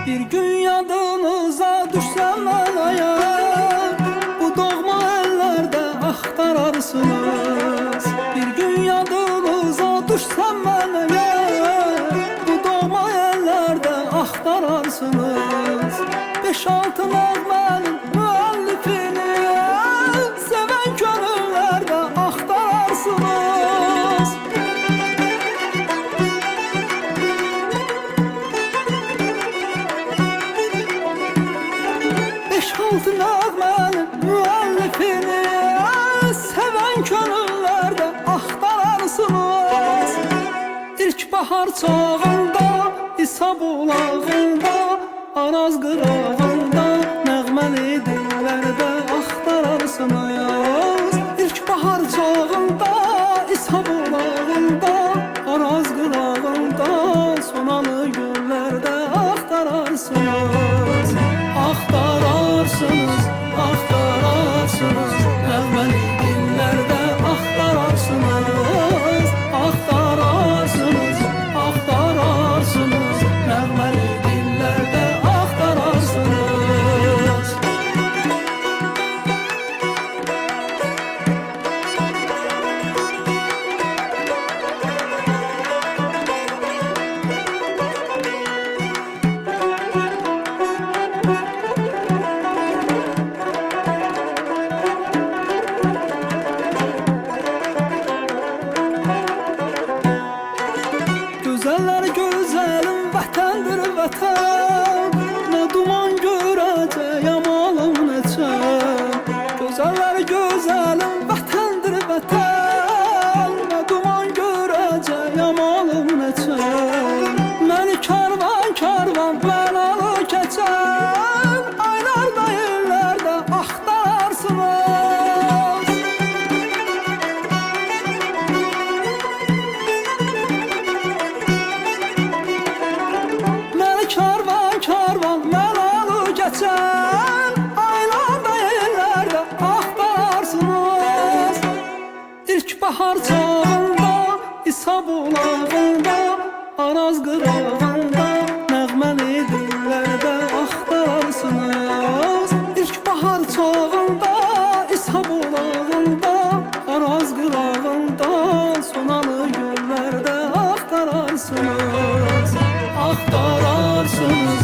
Bir gün yadınıza düşsem mənaya, bu doğma ellerde axtararsınız. Bir gün yadınıza düşsem mənaya, bu doğma ellerde axtararsınız. 5-6 nəğmənin müəllifini seven gönüllerde axtararsınız. 5-6 nəğmənin müəllifini seven gönüllerde axtararsınız. İlk bahar çağında, İsa bulağında, Araz qırağında nəğməli dillərdə axtararsınız. İlk bahar çağında, İsa bulağında, Araz qırağında, sonalı güllərdə axtararsınız. Axtararsınız, axtararsınız, nəğməli dillərdə axtararsınız. Axtararsınız, axtararsınız, nəğməli dillərdə axtararsınız. Gözəller gözəlim vətəndir vətən, nə duman görəcəyəm alım neçən. Gözəller gözəlim vətəndir vətən, nə duman görəcəyəm alım neçən. Məni karvan karvan mənalı keçən, aylarda illərdə axtararsınız. Karvan karvan mənalı geçen, aylarda yerlerde axtararsınız. İlk bahar çağında, İsa bulağında, Araz qırağında, nəğməli dillərdə axtararsınız. İlk bahar çağında, İsa bulağında, Araz qırağında, sonalı göllərdə axtararsınız. Axtararsınız,